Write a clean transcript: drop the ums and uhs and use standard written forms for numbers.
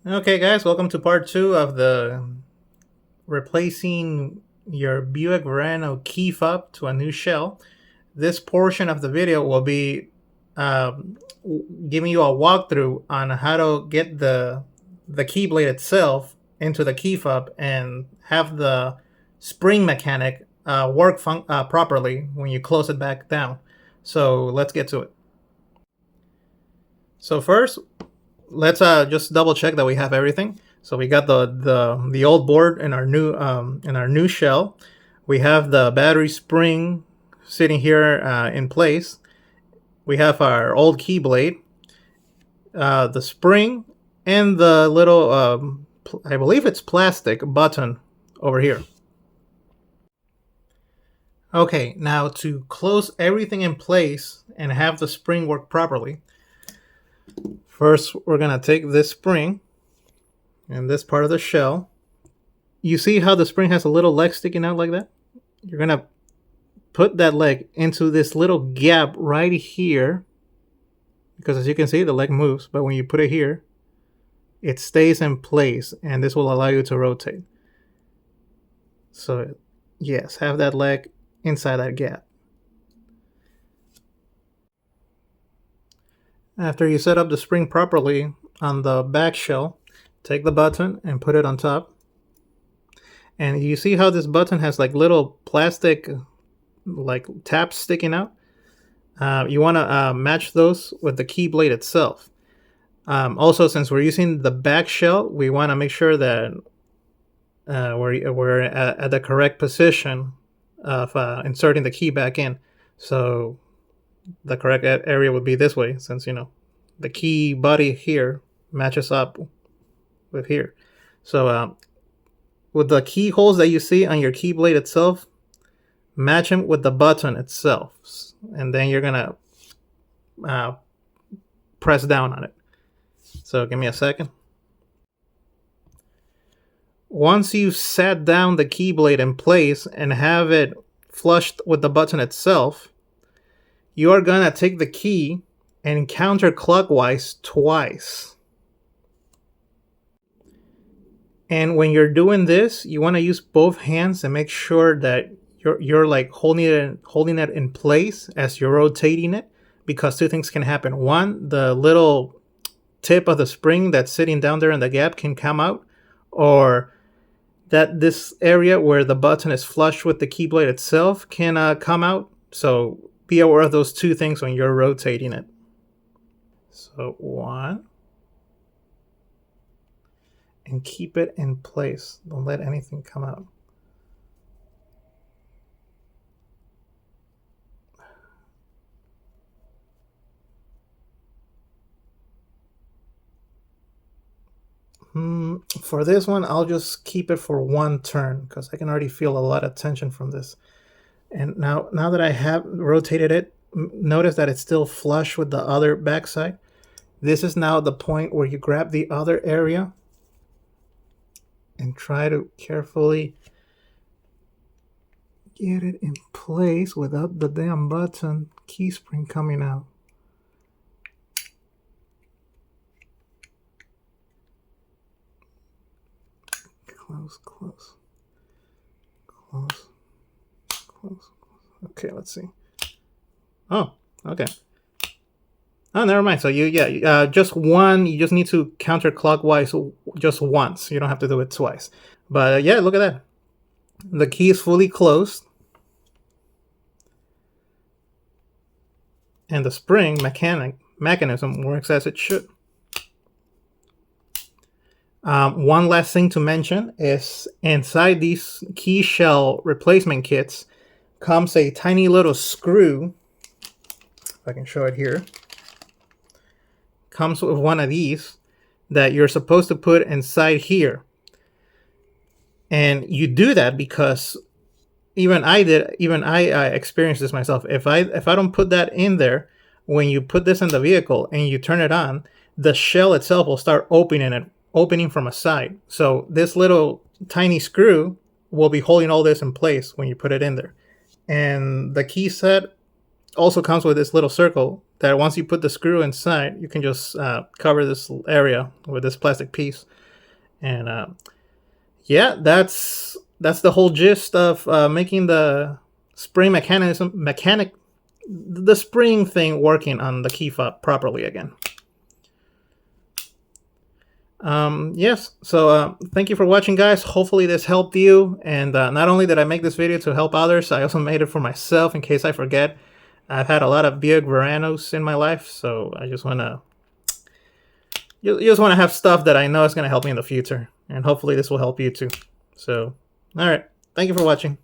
Okay, guys, welcome to part two of the replacing your Buick Verano key fob to a new shell. This portion of the video will be um, giving you a walkthrough on how to get the key blade itself into the key fob and have the spring mechanic work properly when you close it back down. So let's get to it. So first, let's just double check that we have everything. So we got the old board in our new shell. We have the battery spring sitting here in place. We have our old key blade, the spring, and the little I believe it's plastic button over here. Okay, now to close everything in place and have the spring work properly, first we're gonna take this spring and this part of the shell. You see how the spring has a little leg sticking out like that? You're gonna put that leg into this little gap right here, because as you can see, the leg moves, but when you put it here, it stays in place, and this will allow you to rotate. So yes, have that leg inside that gap. After you set up the spring properly on the back shell, take the button and put it on top. And you see how this button has like little plastic like tabs sticking out? You want to match those with the key blade itself. Also, since we're using the back shell, we want to make sure that we're at the correct position of inserting the key back in. So the correct area would be this way, since the key body here matches up with here. So with the keyholes that you see on your key blade itself, match them with the button itself, and then you're gonna press down on it. So give me a second. Once you've sat down the key blade in place and have it flushed with the button itself, you are gonna take the key and counterclockwise twice. And when you're doing this, you want to use both hands and make sure that you're like holding it in place as you're rotating it, because two things can happen. One, the little tip of the spring that's sitting down there in the gap can come out, or that this area where the button is flush with the key blade itself can come out. So be aware of those two things when you're rotating it. So one, and keep it in place. Don't let anything come out. For this one, I'll just keep it for one turn because I can already feel a lot of tension from this. And now that I have rotated it, notice that it's still flush with the other backside. This is now the point where you grab the other area and try to carefully get it in place without the damn button key spring coming out. Close, close, close, close. Okay, let's see. Oh, okay. Oh, never mind. So just one. You just need to counterclockwise just once. You don't have to do it twice. But yeah, look at that. The key is fully closed, and the spring mechanism works as it should. One last thing to mention is inside these key shell replacement kits comes a tiny little screw. If I can show it here. Comes with one of these that you're supposed to put inside here. And you do that because even I experienced this myself. If I don't put that in there, when you put this in the vehicle and you turn it on, the shell itself will start opening from a side. So this little tiny screw will be holding all this in place when you put it in there. And the key set also comes with this little circle that once you put the screw inside, you can just cover this area with this plastic piece. And yeah, that's the whole gist of making the spring the spring thing working on the key fob properly again. Yes, so thank you for watching, guys. Hopefully this helped you. And not only did I make this video to help others, I also made it for myself in case I forget. I've had a lot of Buick Veranos in my life, so I just want to you just want to have stuff that I know is going to help me in the future. And hopefully this will help you too. So, all right. Thank you for watching.